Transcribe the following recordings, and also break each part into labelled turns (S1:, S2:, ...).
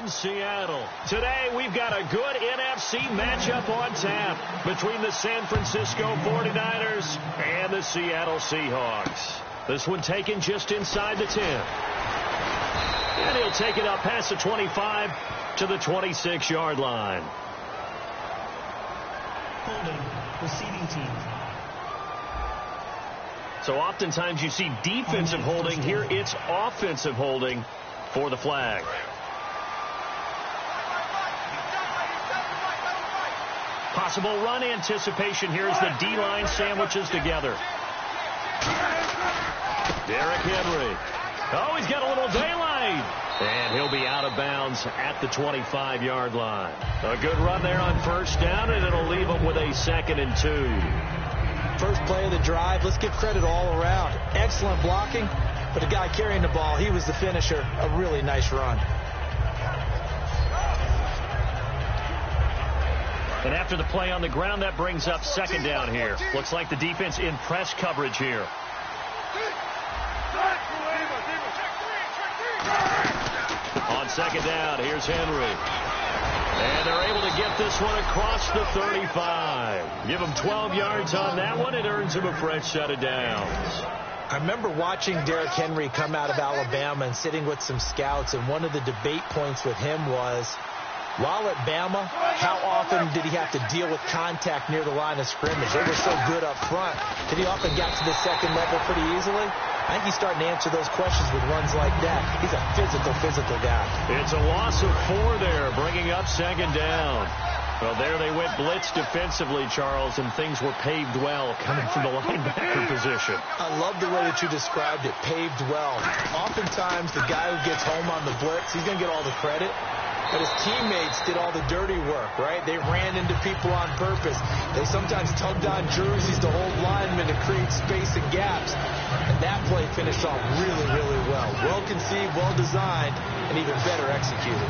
S1: in Seattle. Today, we've got a good NFC matchup on tap between the San Francisco 49ers and the Seattle Seahawks. This one taken just inside the 10. And he'll take it up past the 25 to the 26-yard line.
S2: Holding, receiving team.
S1: So oftentimes you see defensive holding. Here it's offensive holding for the flag. Possible run anticipation here as the D-line sandwiches together. Derrick Henry. Oh, he's got a little daylight. And he'll be out of bounds at the 25-yard line. A good run there on first down, and it'll leave him with a 2nd and 2.
S3: First play of the drive. Let's give credit all around. Excellent blocking, but the guy carrying the ball, he was the finisher. A really nice run.
S1: And after the play on the ground, that brings up 2nd down here. Looks like the defense in press coverage here. On 2nd down, here's Henry. And they're able to get this one across the 35. Give him 12 yards on that one. It earns him a fresh set of downs.
S3: I remember watching Derrick Henry come out of Alabama and sitting with some scouts, and one of the debate points with him was, while at Bama, how often did he have to deal with contact near the line of scrimmage? They were so good up front that he often got to the second level pretty easily. I think he's starting to answer those questions with runs like that. He's a physical guy.
S1: It's a loss of 4 there, bringing up 2nd down. Well, there they went blitz defensively, Charles, and things were paved well coming from the linebacker position.
S3: I love the way that you described it, paved well. Oftentimes, the guy who gets home on the blitz, he's going to get all the credit. But his teammates did all the dirty work, right? They ran into people on purpose. They sometimes tugged on jerseys to hold linemen to create space and gaps. And that play finished off really well. Well conceived, well designed, and even better executed.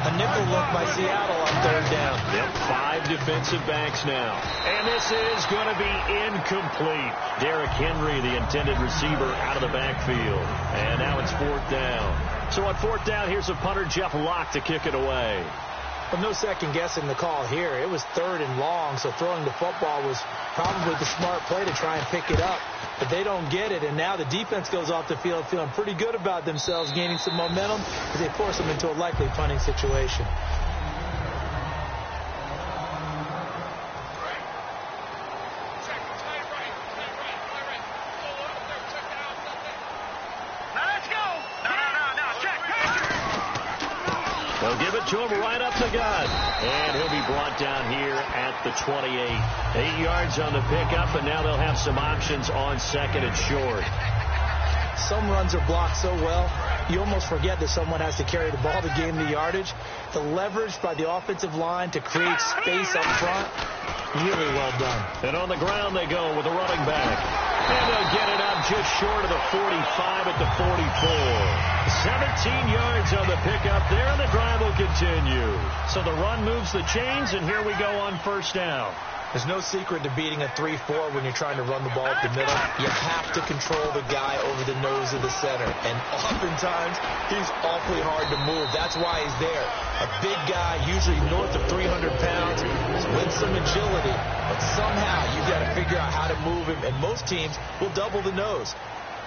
S3: A nickel look by Seattle on 3rd down.
S1: Yep, 5 defensive backs now. And this is going to be incomplete. Derrick Henry, the intended receiver, out of the backfield. And now it's 4th down. So on 4th down, here's a punter, Jeff Locke, to kick it away.
S3: Well, no second guessing the call here. It was 3rd and long, so throwing the football was probably the smart play to try and pick it up. But they don't get it, and now the defense goes off the field feeling pretty good about themselves, gaining some momentum as they force them into a likely punting situation.
S1: They'll give it to him right up the gut. And he'll be brought down here at the 28. 8 yards on the pickup, and now they'll have some options on 2nd and short.
S3: Some runs are blocked so well, you almost forget that someone has to carry the ball to gain the yardage. The leverage by the offensive line to create space up front, really well done.
S1: And on the ground they go with the running back. And they'll get it up just short of the 45 at the 44. 17 yards on the pickup there, and the drive will continue. So the run moves the chains, and here we go on 1st down.
S3: There's no secret to beating a 3-4 when you're trying to run the ball up the middle. You have to control the guy over the nose of the center. And oftentimes, he's awfully hard to move. That's why he's there. A big guy, usually north of 300 pounds, with some agility. But somehow, you've got to figure out how to move him. And most teams will double the nose.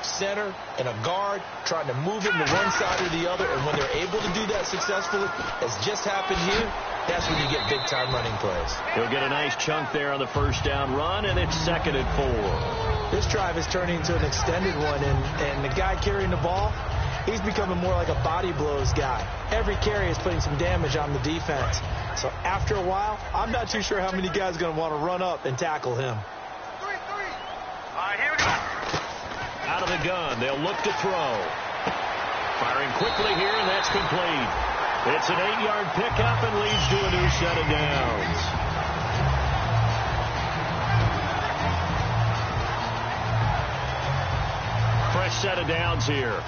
S3: Center and a guard trying to move him to one side or the other. And when they're able to do that successfully, as just happened here, that's when you get big-time running plays.
S1: He'll get a nice chunk there on the 1st down run, and it's 2nd and 4.
S3: This drive is turning into an extended one, and the guy carrying the ball, he's becoming more like a body blows guy. Every carry is putting some damage on the defense. So after a while, I'm not too sure how many guys are going to want to run up and tackle him.
S4: All right, here we go.
S1: Out of the gun, they'll look to throw. Firing quickly here, and that's complete. It's an 8-yard pickup and leads to a new set of downs. Fresh set of downs here.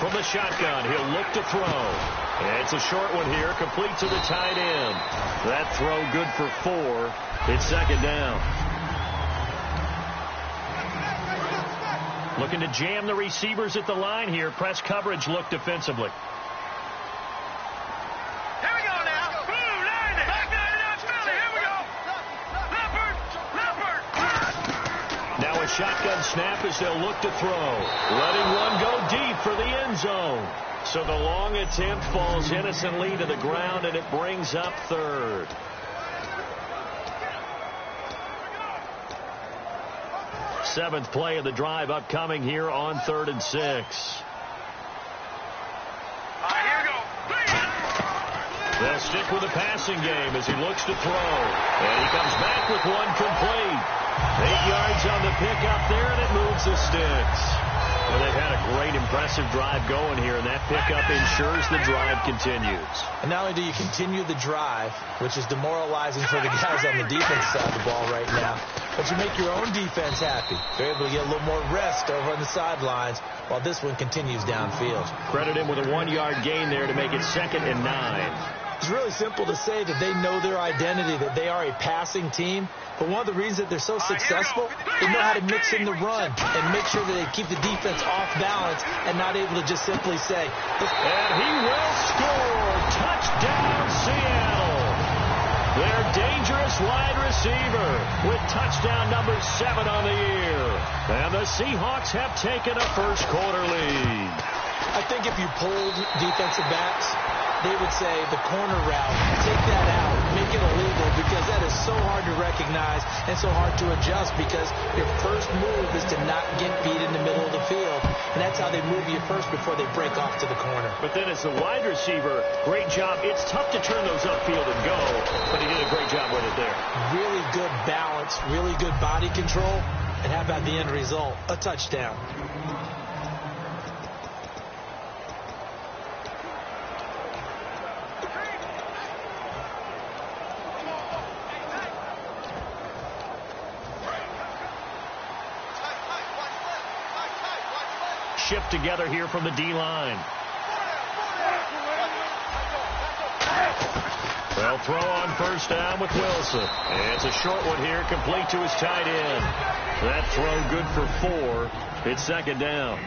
S1: from the shotgun. He'll look to throw. And it's a short one here, complete to the tight end. That throw good for 4. It's second down. Looking to jam the receivers at the line here. Press coverage look defensively.
S4: Here we go now. Boom, land it. Back down, Philly. Here we go. Leopard.
S1: Now a shotgun snap as they'll look to throw. Letting one go deep for the end zone. So the long attempt falls innocently to the ground, and it brings up third. Seventh play of the drive upcoming here on 3rd and 6.
S4: Here we go.
S1: They'll stick with the passing game as he looks to throw. And he comes back with one complete. 8 yards on the pickup there, and it moves the sticks. Well, they've had a great, impressive drive going here, and that pickup ensures the drive continues.
S3: And not only do you continue the drive, which is demoralizing for the guys on the defense side of the ball right now, but you make your own defense happy. They're able to get a little more rest over on the sidelines while this one continues downfield.
S1: Credit him with a 1-yard gain there to make it 2nd and 9.
S3: It's really simple to say that they know their identity, that they are a passing team. But one of the reasons that they're so successful, they know how to mix in the run and make sure that they keep the defense off balance and not able to just simply say.
S1: And he will score. Touchdown, Seattle. Their dangerous wide receiver with touchdown number 7 on the year. And the Seahawks have taken a first-quarter lead.
S3: I think if you polled defensive backs, they would say the corner route, take that out, make it illegal, because that is so hard to recognize and so hard to adjust, because your first move is to not get beat in the middle of the field, and that's how they move you first before they break off to the corner.
S1: But then as the wide receiver, great job. It's tough to turn those upfield and go, but he did a great job with it there.
S3: Really good balance, really good body control, and how about the end result? A touchdown.
S1: Shift together here from the D-line. They'll throw on first down with Wilson. And it's a short one here, complete to his tight end. That throw good for 4. It's second down.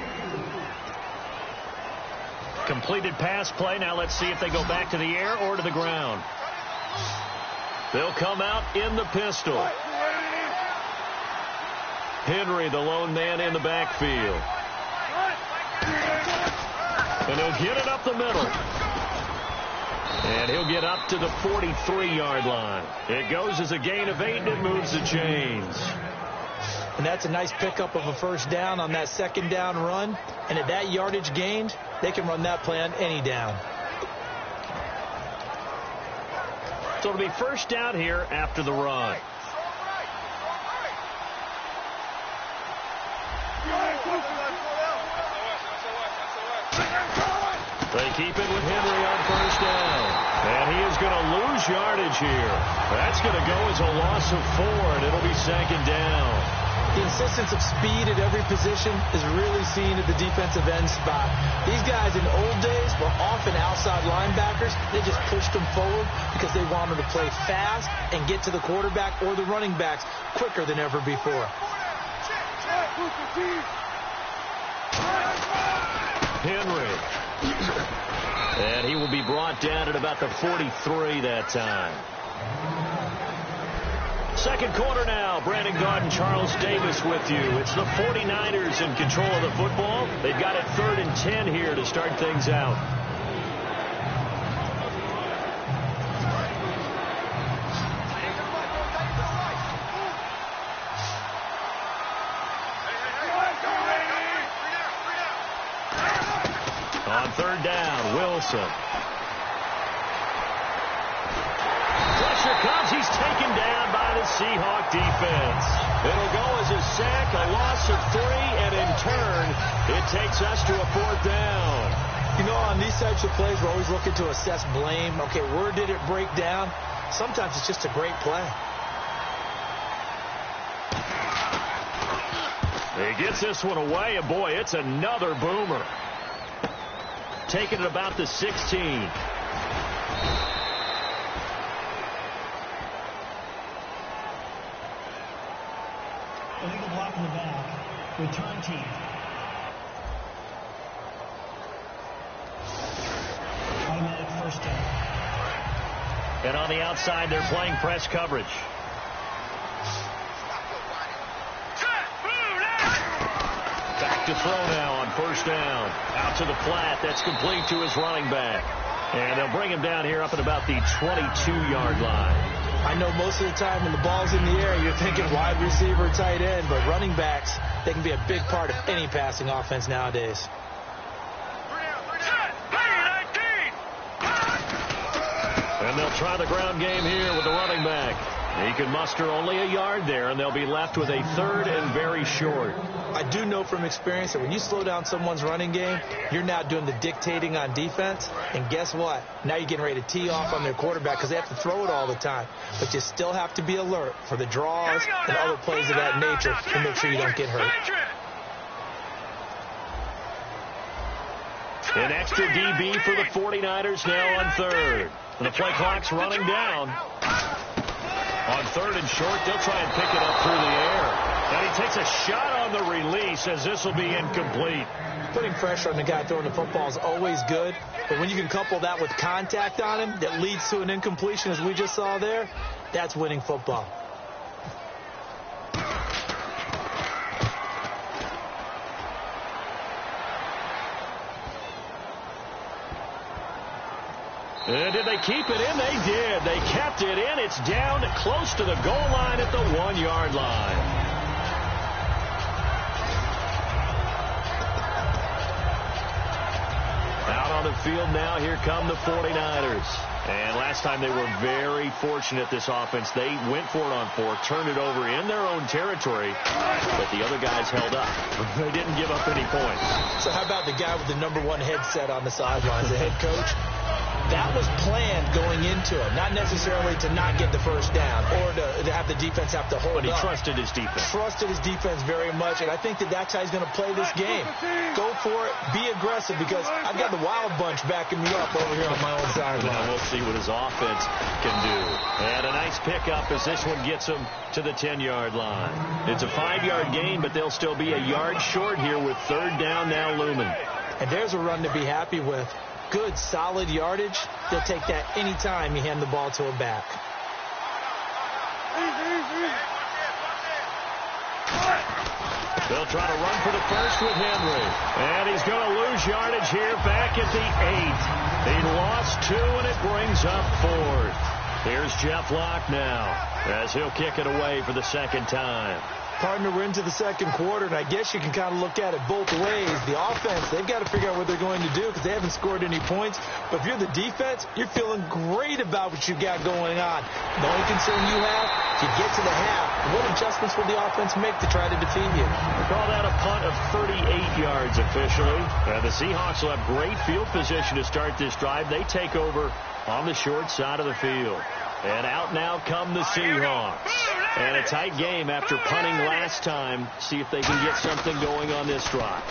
S1: Completed pass play. Now let's see if they go back to the air or to the ground. They'll come out in the pistol. Henry, the lone man in the backfield. And he'll get it up the middle. And he'll get up to the 43-yard line. It goes as a gain of 8, and it moves the chains.
S3: And that's a nice pickup of a first down on that second down run. And at that yardage gained, they can run that play on any down.
S1: So it'll be first down here after the run. They keep it with Henry on first down. And he is going to lose yardage here. That's going to go as a loss of 4, and it'll be second down.
S3: The insistence of speed at every position is really seen at the defensive end spot. These guys in old days were often outside linebackers. They just pushed them forward because they wanted to play fast and get to the quarterback or the running backs quicker than ever before.
S1: Henry. And he will be brought down at about the 43 that time. Second quarter now. Brandon Garden, Charles Davis with you. It's the 49ers in control of the football. They've got it 3rd and 10 here to start things out. On 3rd down, Wilson. Pressure comes. He's taken down by the Seahawk defense. It'll go as a sack, a loss of 3, and in turn, it takes us to a 4th down.
S3: You know, on these types of plays, we're always looking to assess blame. Okay, where did it break down? Sometimes it's just a great play.
S1: He gets this one away, and boy, it's another boomer. taken at about the 16.
S2: Illegal block in the back. Return team. Automatic first down.
S1: And on the outside, they're playing press coverage. Back to throw now on first down. Out to the flat. That's complete to his running back. And they'll bring him down here up at about the 22-yard line.
S3: I know most of the time when the ball's in the air, you're thinking wide receiver, tight end, but running backs, they can be a big part of any passing offense nowadays.
S1: And they'll try the ground game here with the running back. He can muster only a yard there, and they'll be left with a third and very short.
S3: I do know from experience that when you slow down someone's running game, you're now doing the dictating on defense. And guess what? Now you're getting ready to tee off on their quarterback because they have to throw it all the time. But you still have to be alert for the draws and other plays of that nature to make sure you don't get hurt.
S1: An extra DB for the 49ers now on third. And the play clock's running down. On third and short, they'll try and pick it up through the air. And he takes a shot on the release as this will be incomplete.
S3: Putting pressure on the guy throwing the football is always good. But when you can couple that with contact on him that leads to an incompletion, as we just saw there, that's winning football.
S1: And did they keep it in? They did. They kept it in. It's down close to the goal line at the 1-yard line. Out on the field now, here come the 49ers. And last time they were very fortunate, this offense. They went for it on 4, turned it over in their own territory, but the other guys held up. They didn't give up any points.
S3: So how about the guy with the number 1 headset on the sidelines, the head coach? That was planned going into it, not necessarily to not get the first down or to have the defense have to hold up.
S1: But he trusted his defense.
S3: Trusted his defense very much, and I think that's how he's going to play this game. Go for it, be aggressive, because I've got the wild bunch backing me up over here on my own sideline.
S1: Now we'll see what his offense can do. And a nice pickup as this one gets him to the 10-yard line. It's a 5-yard gain, but they'll still be a yard short here with third down now looming.
S3: And there's a run to be happy with. Good, solid yardage. They'll take that any time you hand the ball to a back.
S1: They'll try to run for the first with Henry. And he's going to lose yardage here back at the 8. He lost 2, and it brings up 4th. Here's Jeff Locke now as he'll kick it away for the second time.
S3: Partner, we're into the second quarter, and I guess you can kind of look at it both ways. The offense, they've got to figure out what they're going to do because they haven't scored any points. But if you're the defense, you're feeling great about what you got going on. The only concern you have, if you get to the half, what adjustments will the offense make to try to defeat you?
S1: We call that a punt of 38 yards officially. The Seahawks will have great field position to start this drive. They take over on the short side of the field. And out now come the Seahawks. And a tight game after punting last time. See if they can get something going on this drive.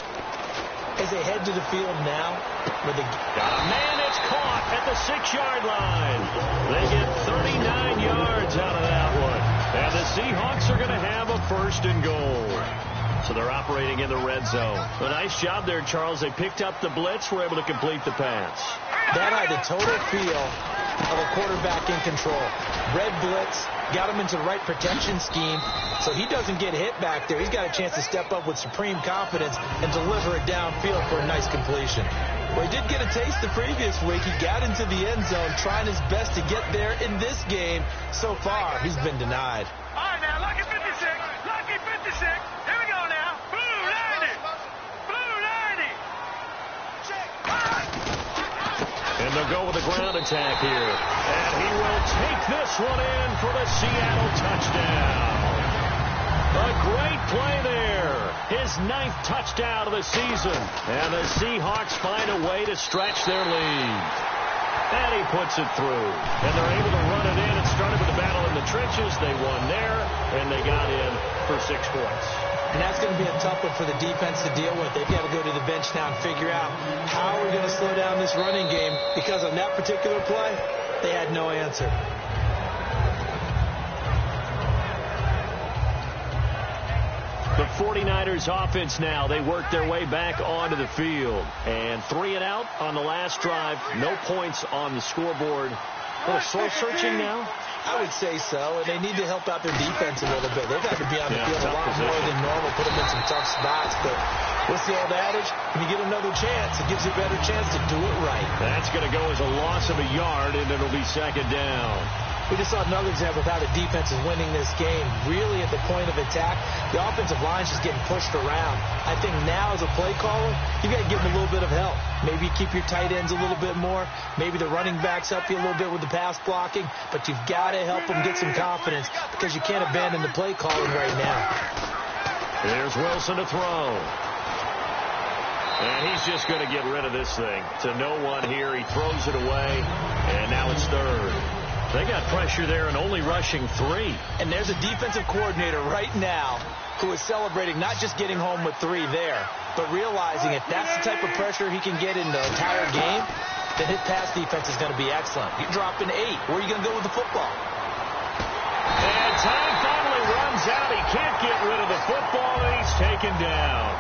S3: As they head to the field now, with the
S1: man, it's caught at the 6-yard line. They get 39 yards out of that one. And the Seahawks are going to have a first and goal. So they're operating in the red zone. A nice job there, Charles. They picked up the blitz, were able to complete the pass.
S3: That had the total feel of a quarterback in control. Red blitz, got him into the right protection scheme, so he doesn't get hit back there. He's got a chance to step up with supreme confidence and deliver it downfield for a nice completion. Well, he did get a taste the previous week. He got into the end zone, trying his best to get there in this game. So far, he's been denied.
S4: All right, now, lucky 56. Lucky 56. Here we go now. Blue 90. Blue 90.
S1: And they'll go with a ground attack here. And he will take this one in for the Seattle touchdown. A great play there. His 9th touchdown of the season. And the Seahawks find a way to stretch their lead. And he puts it through. And they're able to run it in. It started with the battle in the trenches. They won there. And they got in for 6 points.
S3: And that's going to be a tough one for the defense to deal with. They've got to go to the bench now and figure out how we're going to slow down this running game, because on that particular play, they had no answer.
S1: The 49ers offense now, they work their way back onto the field. And 3 and out on the last drive. No points on the scoreboard. A little soul searching now?
S3: I would say so, and they need to help out their defense a little bit. They've had to be on the field a lot more than normal, put them in some tough spots. But what's the old adage? When you get another chance, it gives you a better chance to do it right.
S1: That's going to go as a loss of a yard, and it'll be 2nd down.
S3: We just saw another example of how the defense is winning this game. Really at the point of attack, the offensive line's just getting pushed around. I think now as a play caller, you got to give them a little bit of help. Maybe you keep your tight ends a little bit more. Maybe the running backs help you a little bit with the pass blocking. But you've got to help them get some confidence, because you can't abandon the play calling right now.
S1: There's Wilson to throw. And he's just going to get rid of this thing to no one here. He throws it away, and now it's 3rd. They got pressure there and only rushing 3.
S3: And there's a defensive coordinator right now who is celebrating not just getting home with 3 there, but realizing if that's the type of pressure he can get in the entire game, then his pass defense is going to be excellent. You're dropping 8. Where are you going to go with the football?
S1: And time finally runs out. He can't get rid of the football, and he's taken down.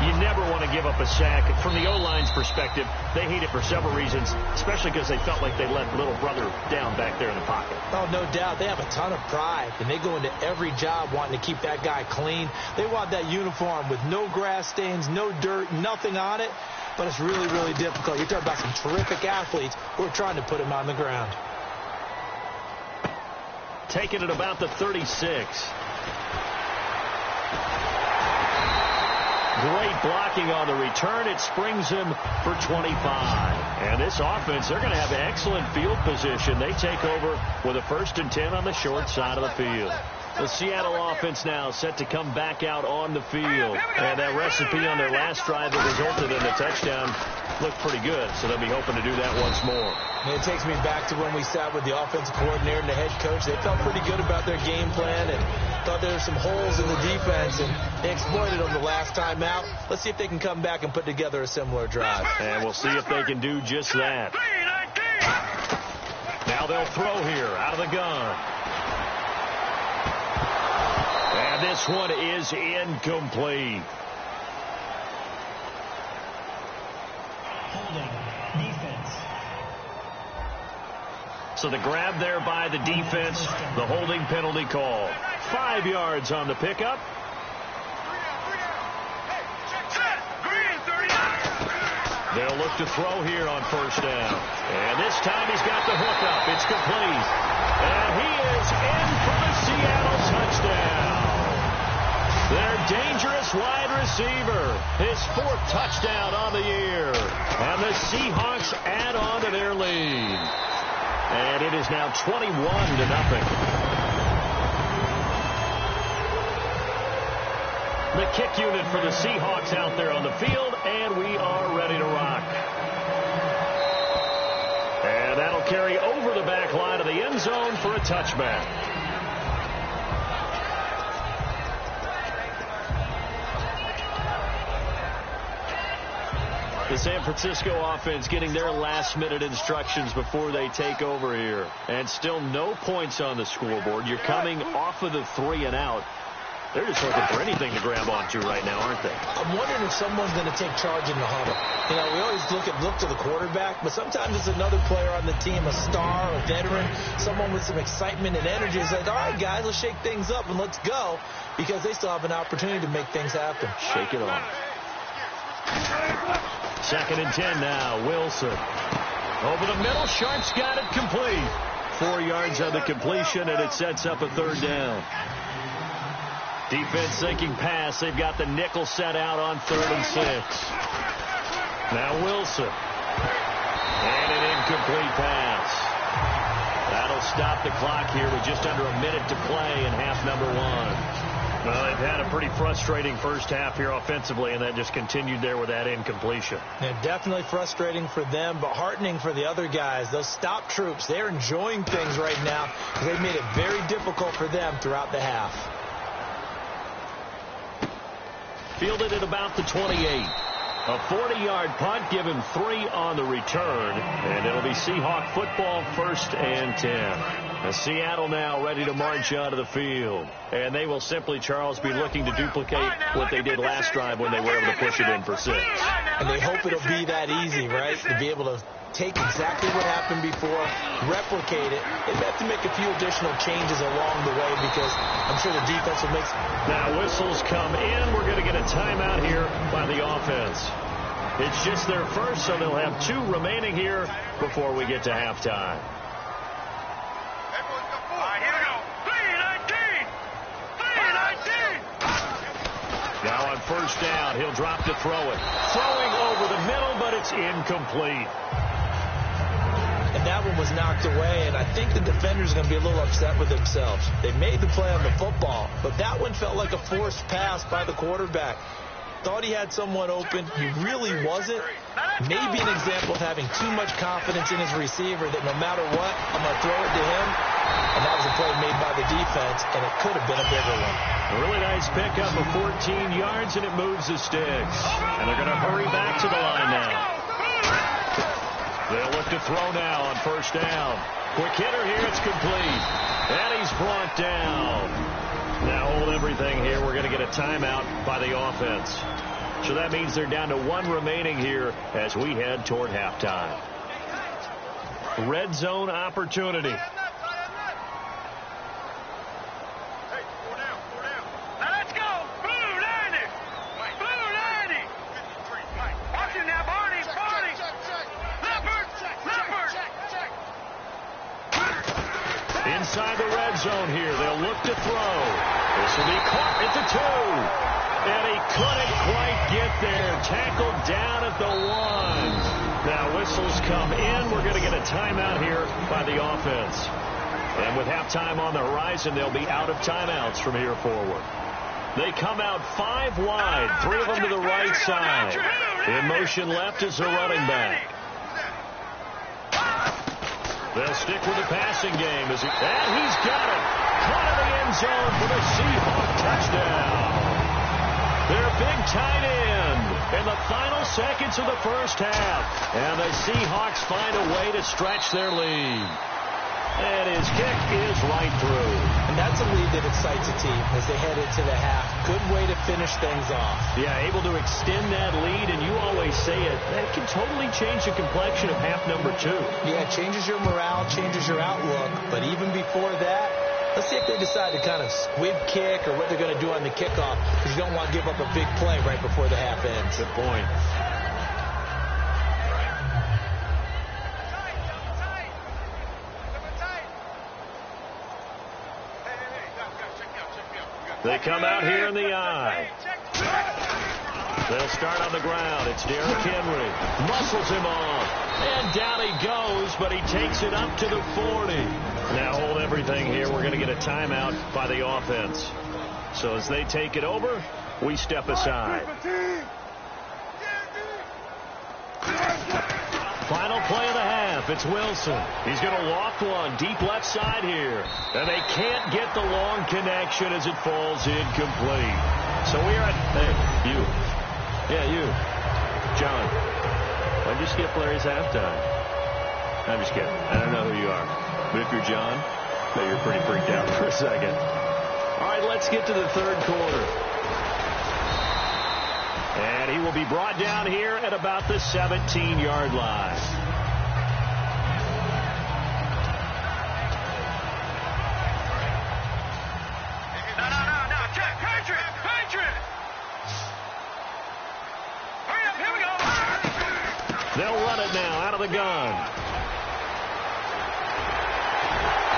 S1: You never want to give up a sack. From the O-line's perspective, they hate it for several reasons, especially because they felt like they let little brother down back there in the pocket.
S3: Oh, no doubt. They have a ton of pride, and they go into every job wanting to keep that guy clean. They want that uniform with no grass stains, no dirt, nothing on it, but it's really, really difficult. You're talking about some terrific athletes who are trying to put him on the ground.
S1: Taking it about the 36. Great blocking on the return. It springs him for 25. And this offense, they're going to have excellent field position. They take over with a 1st and 10 on the short side of the field. The Seattle offense now set to come back out on the field. And that recipe on their last drive that resulted in a touchdown looked pretty good. So they'll be hoping to do that once more.
S3: And it takes me back to when we sat with the offensive coordinator and the head coach. They felt pretty good about their game plan and thought there were some holes in the defense, and they exploited them the last time out. Let's see if they can come back and put together a similar drive.
S1: And we'll see if they can do just that. Now they'll throw here out of the gun. And this one is incomplete.
S2: Holding. Defense.
S1: So the grab there by the defense, the holding penalty call. 5 yards on the pickup. They'll look to throw here on 1st down. And this time he's got the hook up. It's complete. And he is in for the Seattle touchdown. Their dangerous wide receiver. His 4th touchdown on the year. And the Seahawks add on to their lead. And it is now 21-0. The kick unit for the Seahawks out there on the field, and we are ready to rock. And that'll carry over the back line of the end zone for a touchback. The San Francisco offense getting their last-minute instructions before they take over here. And still no points on the scoreboard. You're coming off of the 3 and out. They're just looking for anything to grab onto right now, aren't they?
S3: I'm wondering if someone's going to take charge in the huddle. You know, we always look to the quarterback, but sometimes it's another player on the team, a star, a veteran, someone with some excitement and energy. It's like, all right, guys, let's shake things up and let's go, because they still have an opportunity to make things happen.
S1: Shake it off. 2nd and 10 now. Wilson. Over the middle. Sharp's got it complete. 4 yards on the completion, and it sets up a 3rd down. Defense thinking pass. They've got the nickel set out on 3rd and 6. Now Wilson. And an incomplete pass. That'll stop the clock here with just under a minute to play in half number 1. Well, they've had a pretty frustrating first half here offensively, and then just continued there with that incompletion.
S3: Yeah, definitely frustrating for them, but heartening for the other guys. Those stop troops, they're enjoying things right now because they've made it very difficult for them throughout the half.
S1: Fielded at about the 28. A 40-yard punt, give him 3 on the return, and it'll be Seahawk football, 1st and 10. Seattle now ready to march onto the field, and they will simply, Charles, be looking to duplicate what they did last drive when they were able to push it in for 6.
S3: And they hope it'll be that easy, right, to be able to take exactly what happened before, replicate it. They have to make a few additional changes along the way because I'm sure the defense will make some.
S1: Now whistles come in. We're going to get a timeout here by the offense. It's just their first, so they'll have 2 remaining here before we get to halftime. Now on 1st down, he'll drop to throw it. Throwing over the middle, but it's incomplete.
S3: And that one was knocked away, and I think the defenders are going to be a little upset with themselves. They made the play on the football, but that one felt like a forced pass by the quarterback. Thought he had someone open. He really wasn't. Maybe an example of having too much confidence in his receiver that no matter what, I'm going to throw it to him. And that was a play made by the defense, and it could have been a bigger one.
S1: A really nice pickup of 14 yards, and it moves the sticks. And they're going to hurry back to the line now. They'll look to throw now on 1st down. Quick hitter here, it's complete. And he's brought down. Now hold everything here. We're going to get a timeout by the offense. So that means they're down to 1 remaining here as we head toward halftime. Red zone opportunity. Inside the red zone here. They'll look to throw. This will be caught at the 2. And he couldn't quite get there. Tackled down at the 1. Now whistles come in. We're going to get a timeout here by the offense. And with halftime on the horizon, they'll be out of timeouts from here forward. They come out 5 wide. 3 of them to the right side. In motion left is the running back. They'll stick with the passing game. And he's got it. Caught in the end zone for the Seahawk touchdown. Their big tight end in the final seconds of the first half. And the Seahawks find a way to stretch their lead. And his kick is right through.
S3: And that's a lead that excites a team as they head into the half. Good way to finish things off.
S1: Yeah, able to extend that lead, and you always say it, that can totally change the complexion of half number 2.
S3: Yeah, it changes your morale, changes your outlook. But even before that, let's see if they decide to kind of squib kick or what they're going to do on the kickoff, because you don't want to give up a big play right before the half ends.
S1: Good point. They come out here in the I. They'll start on the ground. It's Derrick Henry. Muscles him off. And down he goes, but he takes it up to the 40. Now hold everything here. We're going to get a timeout by the offense. So as they take it over, we step aside. Final play of the half. It's Wilson. He's going to walk one deep left side here. And they can't get the long connection as it falls incomplete. So we are at, hey, you. Yeah, you. John. Why'd you skip Larry's halftime? I'm just kidding. I don't know who you are. But if you're John, maybe you're pretty freaked out for a second. All right, let's get to the third quarter. And he will be brought down here at about the 17-yard line.
S4: No. Patriot! Hurry up, here we go.
S1: They'll run it now out of the gun.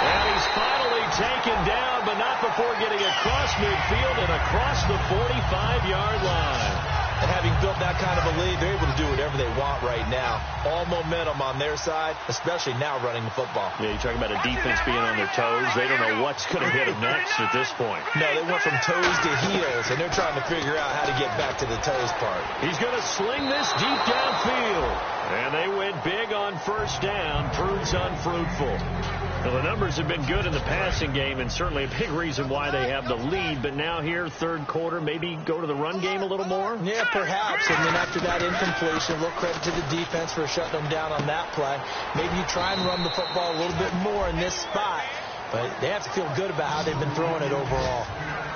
S1: And he's finally taken down, but not before getting across midfield and across the 45-yard line.
S3: And having built that kind of a lead, they're able to do whatever they want right now. All momentum on their side, especially now running the football.
S1: Yeah, you're talking about a defense being on their toes. They don't know what's going to hit them next at this point.
S3: No, they went from toes to heels, and they're trying to figure out how to get back to the toes part.
S1: He's going to sling this deep downfield. And they went big on first down. Proves unfruitful. Well, the numbers have been good in the passing game, and certainly a big reason why they have the lead. But now here, third quarter, maybe go to the run game a little more?
S3: Yeah, perhaps. And then after that incompletion, a little credit to the defense for shutting them down on that play. Maybe you try and run the football a little bit more in this spot. But they have to feel good about how they've been throwing it overall.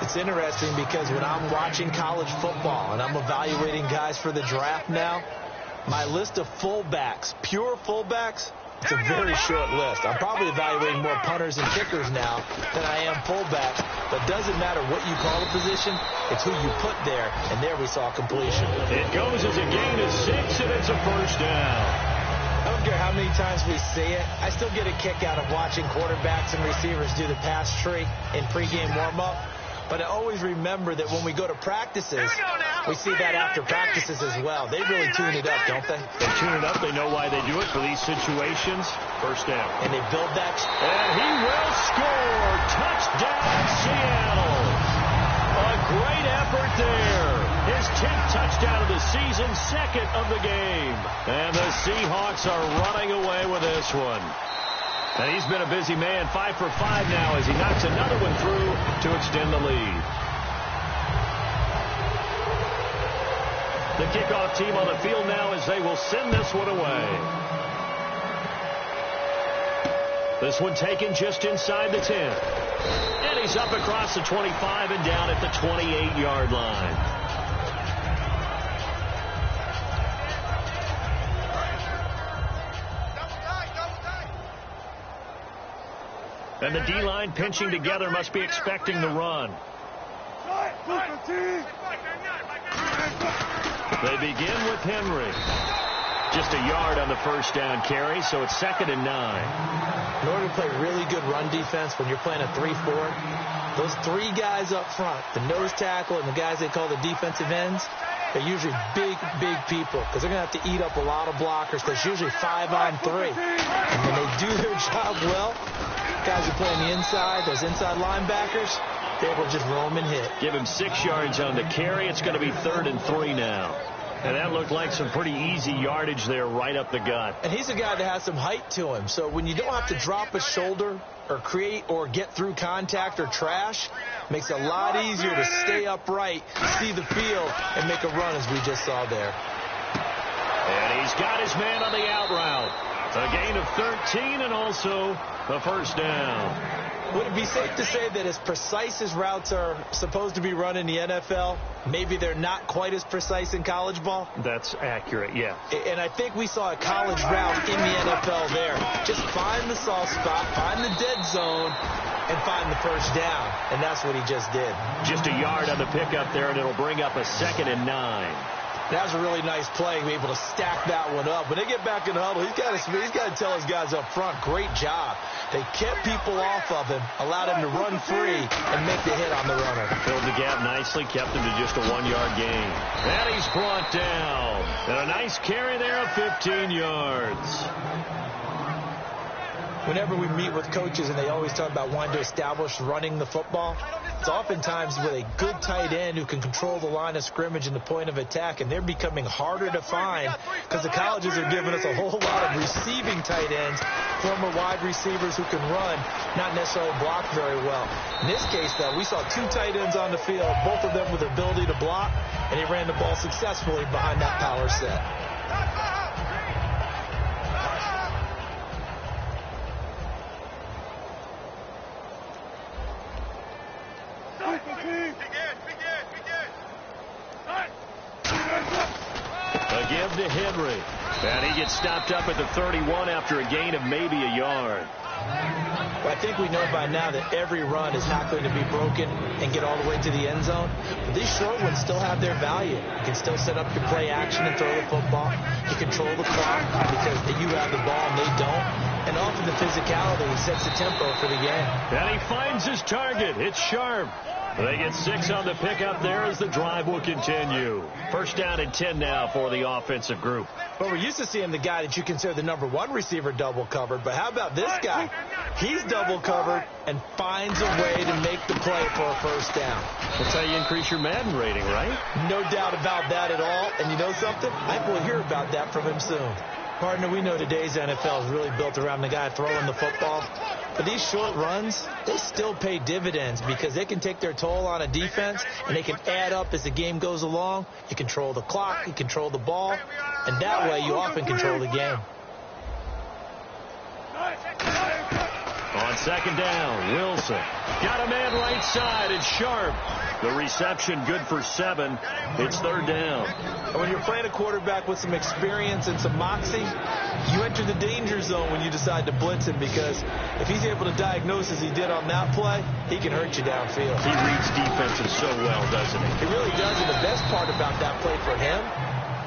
S3: It's interesting because when I'm watching college football and I'm evaluating guys for the draft now, my list of fullbacks, pure fullbacks, it's a very short list. I'm probably evaluating more punters and kickers now than I am fullbacks. But it doesn't matter what you call a position, it's who you put there. And there we saw completion.
S1: It goes as a gain of 6, and it's a first down.
S3: I don't care how many times we see it. I still get a kick out of watching quarterbacks and receivers do the pass tree in pregame warm-up. But I always remember that when we go to practices, we see that after practices as well. They really tune it up, don't they?
S1: They tune it up. They know why they do it for these situations. First down.
S3: And they build that.
S1: And he will score. Touchdown, Seattle. A great effort there. His 10th touchdown of the season, second of the game. And the Seahawks are running away with this one. And he's been a busy man, 5 for 5 now as he knocks another one through to extend the lead. The kickoff team on the field now as they will send this one away. This one taken just inside the 10. And he's up across the 25 and down at the 28-yard line. And the D-line pinching together must be expecting the run. They begin with Henry. Just a yard on the first down carry, so it's 2nd and 9.
S3: In order to play really good run defense when you're playing a 3-4, those 3 guys up front, the nose tackle and the guys they call the defensive ends, they're usually big people because they're going to have to eat up a lot of blockers because it's usually 5 on 3. And when they do their job well, guys who play on the inside, those inside linebackers, they will just roam and hit.
S1: Give him 6 yards on the carry. It's going to be 3rd and 3 now. And that looked like some pretty easy yardage there right up the gut.
S3: And he's a guy that has some height to him. So when you don't have to drop a shoulder or create or get through contact or trash, makes it a lot easier to stay upright, see the field, and make a run as we just saw there.
S1: And he's got his man on the out route. A gain of 13 and also a first down.
S3: Would it be safe to say that as precise as routes are supposed to be run in the NFL, maybe they're not quite as precise in college ball?
S1: That's accurate, yeah.
S3: And I think we saw a college route in the NFL there. Just find the soft spot, find the dead zone, and find the first down. And that's what he just did.
S1: Just a yard on the pickup there, and it'll bring up a 2nd and 9.
S3: That was a really nice play, be able to stack that one up. When they get back in the huddle, he's got to tell his guys up front, great job. They kept people off of him, allowed him to run free, and make the hit on the runner.
S1: Filled the gap nicely, kept him to just a 1-yard gain. And he's brought down. And a nice carry there of 15 yards.
S3: Whenever we meet with coaches and they always talk about wanting to establish running the football, it's oftentimes with a good tight end who can control the line of scrimmage and the point of attack, and they're becoming harder to find because the colleges are giving us a whole lot of receiving tight ends, former wide receivers who can run, not necessarily block very well. In this case, though, we saw 2 tight ends on the field, both of them with the ability to block, and he ran the ball successfully behind that power set.
S1: A give to Henry. And he gets stopped up at the 31 after a gain of maybe a yard.
S3: Well, I think we know by now that every run is not going to be broken and get all the way to the end zone. But these short ones still have their value. You can still set up your play action and throw the football. You control the clock because you have the ball and they don't. And often the physicality sets the tempo for the game.
S1: And he finds his target. It's Sharp. They get 6 on the pickup there as the drive will continue. First down and 10 now for the offensive group.
S3: Well, we're used to seeing the guy that you consider the number 1 receiver double covered, but how about this guy? He's double covered and finds a way to make the play for a first down.
S1: That's how you increase your Madden rating, right?
S3: No doubt about that at all. And you know something? I think we'll hear about that from him soon. Partner, we know today's NFL is really built around the guy throwing the football. But these short runs, they still pay dividends because they can take their toll on a defense, and they can add up as the game goes along. You control the clock, you control the ball, and that way you often control the game.
S1: On second down, Wilson. Got a man right side. It's Sharp. The reception good for 7. It's third down.
S3: And when you're playing a quarterback with some experience and some moxie, you enter the danger zone when you decide to blitz him, because if he's able to diagnose as he did on that play, he can hurt you downfield.
S1: He reads defenses so well, doesn't he?
S3: He really does, and the best part about that play for him,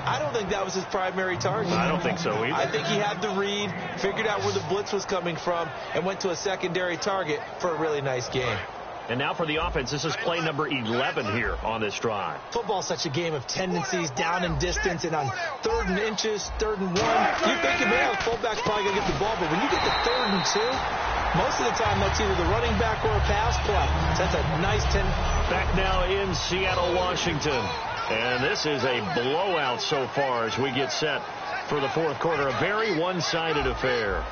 S3: I don't think that was his primary target.
S1: I don't think so either.
S3: I think he had the read, figured out where the blitz was coming from, and went to a secondary target for a really nice game.
S1: And now for the offense, this is play number 11 here on this drive.
S3: Football's such a game of tendencies, down and distance, and on 3rd and inches, 3rd and 1. You think, man, the fullback's probably going to get the ball, but when you get to 3rd and 2, most of the time that's either the running back or a pass play. So that's a nice 10.
S1: Back now in Seattle, Washington. And this is a blowout so far as we get set for the fourth quarter. A very one-sided affair.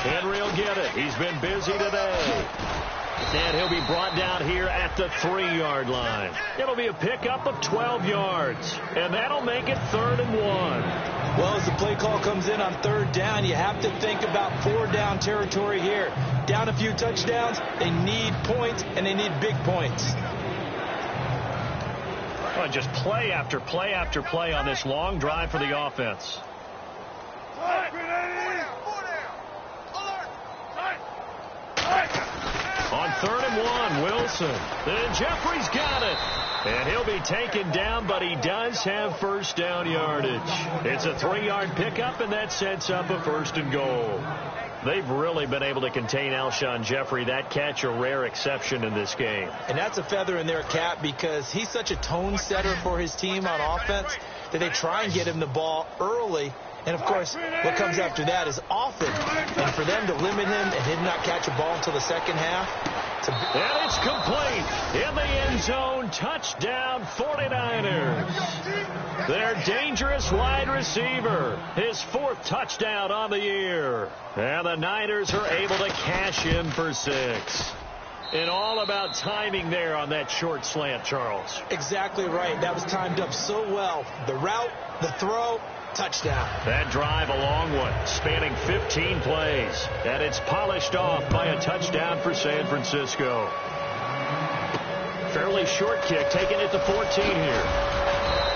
S1: Henry will get it. He's been busy today. And he'll be brought down here at the 3-yard line. It'll be a pickup of 12 yards. And that'll make it 3rd and 1.
S3: Well, as the play call comes in on 3rd down, you have to think about 4-down territory here. Down a few touchdowns, they need points, and they need big points.
S1: Well, just play after play after play on this long drive for the offense. On 3rd and 1, Wilson. And Jeffrey's got it. And he'll be taken down, but he does have first down yardage. It's a 3-yard pickup, and that sets up a 1st and goal. They've really been able to contain Alshon Jeffrey. That catch a rare exception in this game.
S3: And that's a feather in their cap because he's such a tone setter for his team on offense that they try and get him the ball early. And, of course, what comes after that is often. And for them to limit him and him not catch a ball until the second half.
S1: And it's complete. In the end zone, touchdown 49ers. Their dangerous wide receiver. His 4th touchdown on the year. And the Niners are able to cash in for 6. And all about timing there on that short slant, Charles.
S3: Exactly right. That was timed up so well. The route, the throw, touchdown.
S1: That drive a long one, spanning 15 plays. And it's polished off by a touchdown for San Francisco. Fairly short kick, taking it to 14 here.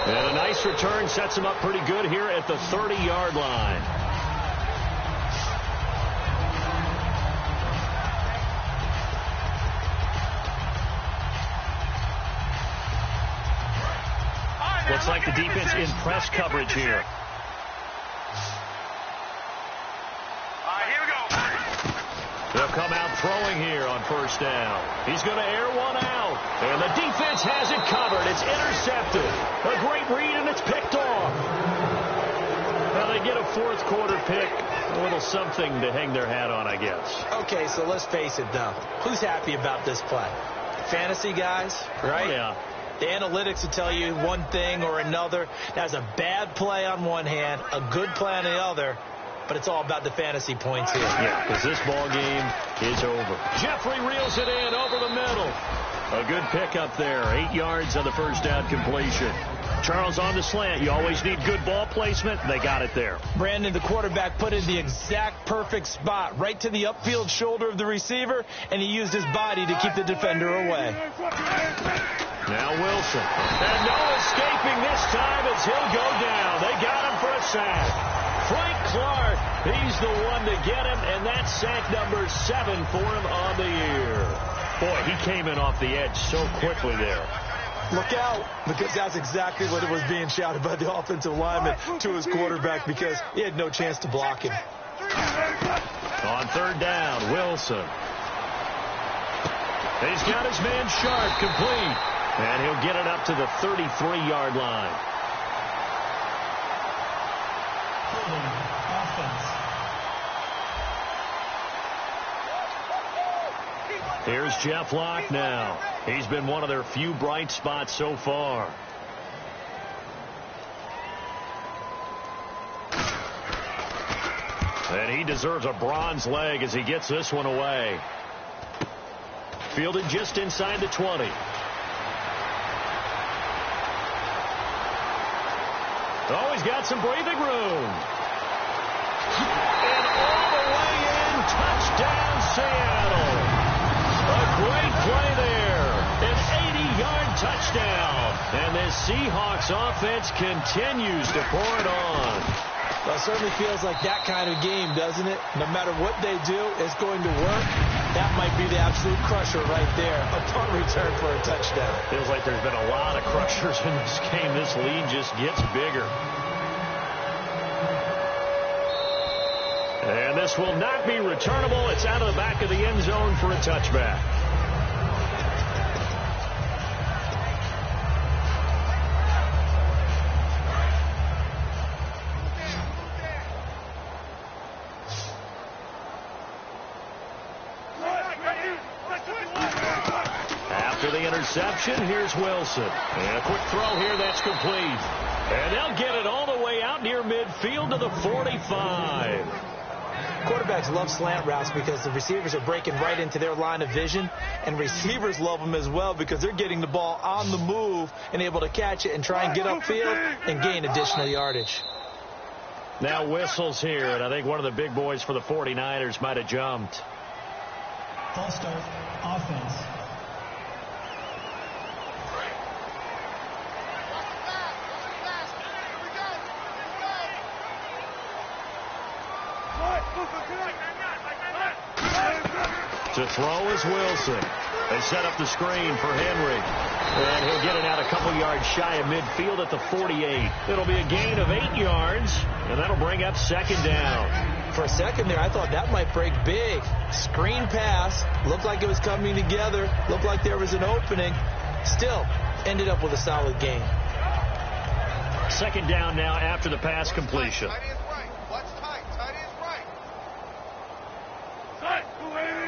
S1: And a nice return sets him up pretty good here at the 30-yard line. Looks like the defense in press coverage here. They'll come out throwing here on 1st down. He's going to air one out. And the defense has it covered. It's intercepted. A great read, and it's picked off. Now they get a 4th quarter pick. A little something to hang their hat on, I guess.
S3: Okay, so let's face it, though. Who's happy about this play? Fantasy guys, right?
S1: Oh, yeah.
S3: The analytics will tell you one thing or another. That's a bad play on one hand, a good play on the other. But it's all about the fantasy points here.
S1: Yeah, because this ball game is over. Jeffrey reels it in over the middle. A good pickup there. 8 yards on the first down completion. Charles on the slant. You always need good ball placement. They got it there.
S3: Brandon, the quarterback, put in the exact perfect spot, right to the upfield shoulder of the receiver, and he used his body to keep the defender away.
S1: Now Wilson. And no escaping this time as he'll go down. They got him for a sack. Frank Clark, he's the one to get him, and that's sack number 7 for him on the year. Boy, he came in off the edge so quickly there.
S3: Look out, because that's exactly what it was being shouted by the offensive lineman to his quarterback, because he had no chance to block him.
S1: On third down, Wilson. He's got his man Sharp complete. And he'll get it up to the 33-yard line. Here's Jeff Locke now. He's been one of their few bright spots so far. And he deserves a bronze leg as he gets this one away. Fielded just inside the 20. Oh, he's got some breathing room. And all the way in, touchdown Seattle. A great play there. An 80-yard touchdown. And this Seahawks offense continues to pour it on.
S3: Well, it certainly feels like that kind of game, doesn't it? No matter what they do, it's going to work. That might be the absolute crusher right there. A punt return for a touchdown.
S1: Feels like there's been a lot of crushers in this game. This lead just gets bigger. And this will not be returnable. It's out of the back of the end zone for a touchback. After the interception, here's Wilson. And a quick throw here that's complete. And they'll get it all the way out near midfield to the 45.
S3: Quarterbacks love slant routes because the receivers are breaking right into their line of vision, and receivers love them as well because they're getting the ball on the move and able to catch it and try and get upfield and gain additional yardage.
S1: Now whistles here, and I think one of the big boys for the 49ers might have jumped.
S2: False start, offense.
S1: To throw is Wilson. They set up the screen for Henry. And he'll get it out a couple yards shy of midfield at the 48. It'll be a gain of 8 yards, and that'll bring up second down.
S3: For a second there, I thought that might break big. Screen pass. Looked like it was coming together. Looked like there was an opening. Still, ended up with a solid gain.
S1: Second down now after the pass completion.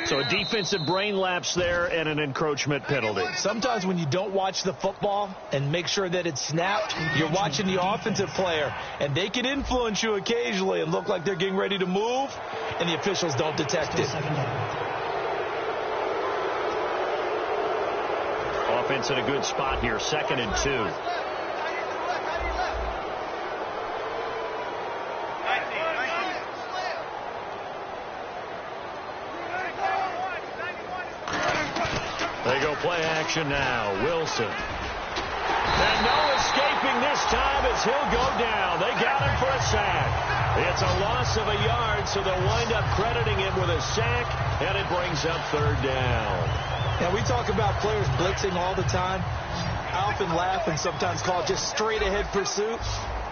S1: So a defensive brain lapse there and an encroachment penalty.
S3: Sometimes when you don't watch the football and make sure that it's snapped, you're watching the offensive player, and they can influence you occasionally and look like they're getting ready to move, and the officials don't detect it.
S1: Offense in a good spot here, 2nd and 2. They go play action now. Wilson. And no escaping this time as he'll go down. They got him for a sack. It's a loss of a yard, so they'll wind up crediting him with a sack, and it brings up third down.
S3: Now, we talk about players blitzing all the time. I often laugh and sometimes call it just straight-ahead pursuit.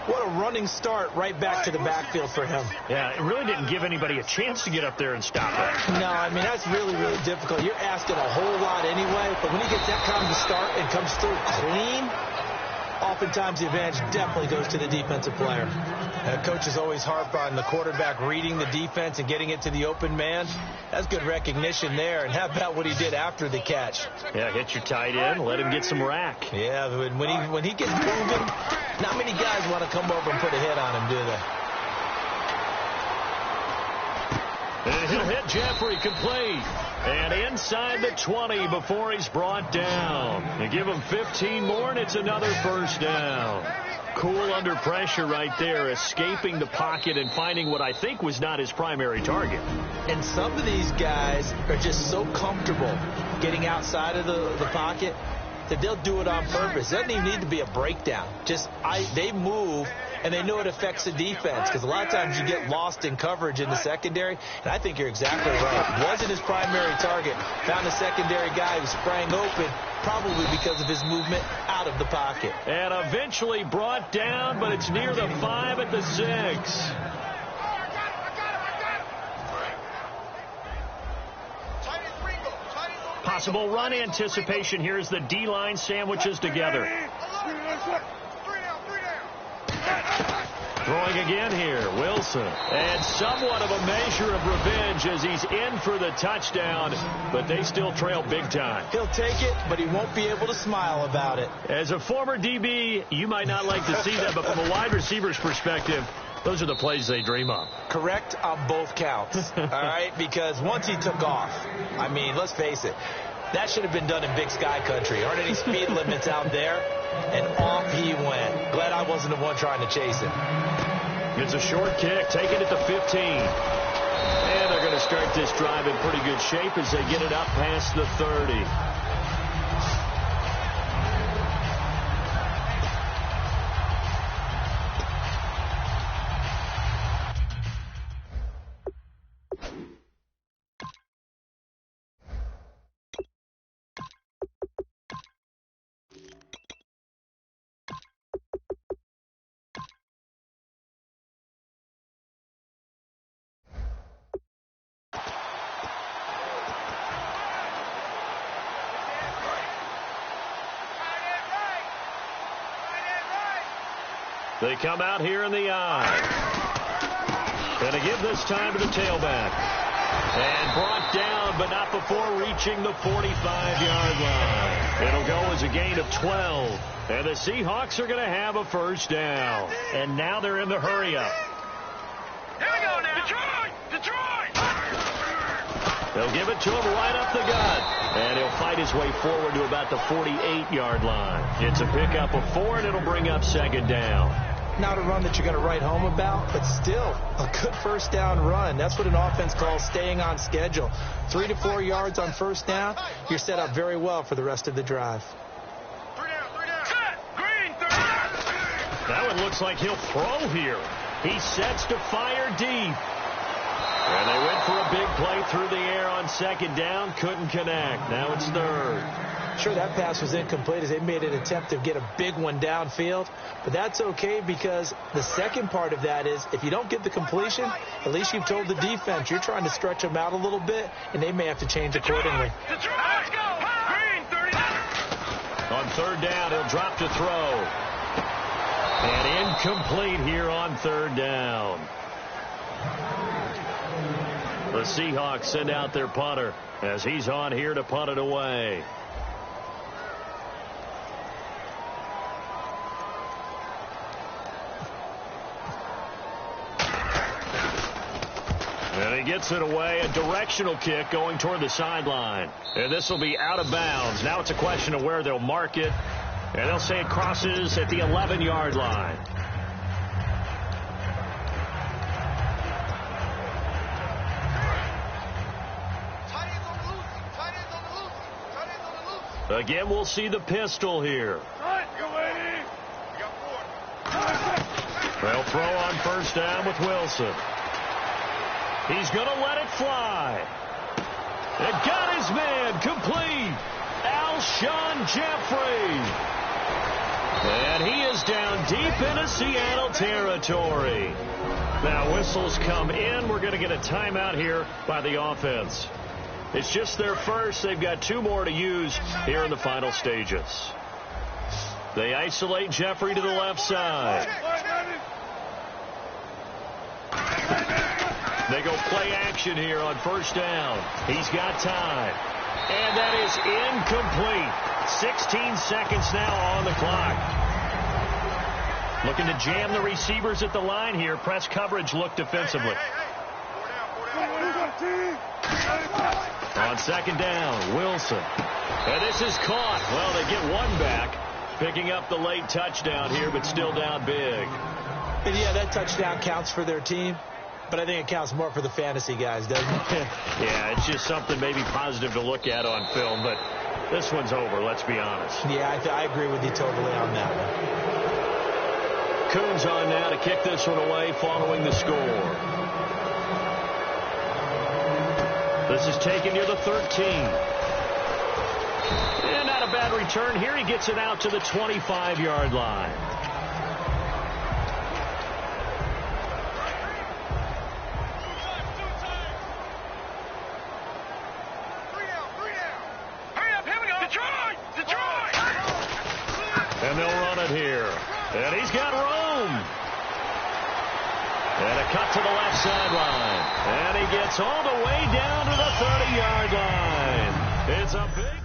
S3: What a running start right back to the backfield for him.
S1: Yeah, it really didn't give anybody a chance to get up there and stop it.
S3: No, I mean, that's really, really difficult. You're asking a whole lot anyway, but when he gets that kind of start and comes through clean, oftentimes the advantage definitely goes to the defensive player. Coaches always harp on the quarterback reading the defense and getting it to the open man. That's good recognition there. And how about what he did after the catch?
S1: Yeah, hit your tight end, let him get some rack.
S3: Yeah, when he gets moving, not many guys want to come over and put a hit on him, do they?
S1: And he'll hit Jeffrey complete. And inside the 20 before he's brought down. They give him 15 more, and it's another first down. Cool under pressure right there, escaping the pocket and finding what I think was not his primary target.
S3: And some of these guys are just so comfortable getting outside of the pocket. that they'll do it on purpose. It doesn't even need to be a breakdown. They move, and they know it affects the defense, because a lot of times you get lost in coverage in the secondary, and I think you're exactly right. Wasn't his primary target. Found a secondary guy who sprang open, probably because of his movement out of the pocket.
S1: And eventually brought down, but it's near the 5 at the 6. Possible run anticipation here as the D-line sandwiches together. Throwing again here, Wilson. And somewhat of a measure of revenge as he's in for the touchdown, but they still trail big time.
S3: He'll take it, but he won't be able to smile about it.
S1: As a former DB, you might not like to see that, but from a wide receiver's perspective, those are the plays they dream of.
S3: Correct on both counts, all right? Because once he took off, I mean, let's face it, that should have been done in Big Sky Country. Aren't any speed limits out there? And off he went. Glad I wasn't the one trying to chase him.
S1: It's a short kick, taken at the 15. And they're going to start this drive in pretty good shape as they get it up past the 30. They come out here in the eye. Going to give this time to the tailback. And brought down, but not before reaching the 45-yard line. It'll go as a gain of 12. And the Seahawks are going to have a first down. And now they're in the hurry-up.
S4: Here we go now. Detroit!
S1: They'll give it to him right up the gut. And he'll fight his way forward to about the 48-yard line. It's a pickup of 4, and it'll bring up second down.
S3: Not a run that you're going to write home about, but still a good first down run. That's what an offense calls staying on schedule. 3 to 4 yards on first down, you're set up very well for the rest of the drive.
S4: 3 down. Set! Green, 3
S1: That one looks like he'll throw here. He sets to fire deep. And they went for a big play through the air on second down. Couldn't connect. Now it's third.
S3: Sure, that pass was incomplete as they made an attempt to get a big one downfield. But that's okay because the second part of that is if you don't get the completion, at least you've told the defense you're trying to stretch them out a little bit, and they may have to change accordingly.
S4: Detroit! Let's go! Green, 30.
S1: On third down, he'll drop to throw. And incomplete here on third down. The Seahawks send out their punter as he's on here to punt it away. And he gets it away, a directional kick going toward the sideline. And this will be out of bounds. Now it's a question of where they'll mark it. And they'll say it crosses at the 11-yard line. Again, we'll see the pistol here. They'll throw on first down with Wilson. He's going to let it fly. It got his man complete. Alshon Jeffrey. And he is down deep into Seattle territory. Now whistles come in. We're going to get a timeout here by the offense. It's just their first. They've got 2 more to use here in the final stages. They isolate Jeffrey to the left side. They go play action here on first down. He's got time. And that is incomplete. 16 seconds now on the clock. Looking to jam the receivers at the line here. Press coverage look defensively. On second down, Wilson. And this is caught. Well, they get one back. Picking up the late touchdown here, but still down big.
S3: And yeah, that touchdown counts for their team. But I think it counts more for the fantasy guys, doesn't it?
S1: Yeah, it's just something maybe positive to look at on film. But This one's over, let's be honest.
S3: Yeah, I agree with you totally on that one.
S1: Coons on now to kick this one away following the score. This is taken near the 13. And not a bad return here. He gets it out to the 25-yard line. And they'll run it here. And he's got room. And a cut to the left sideline. And he gets all the way down to the 30-yard line. It's a big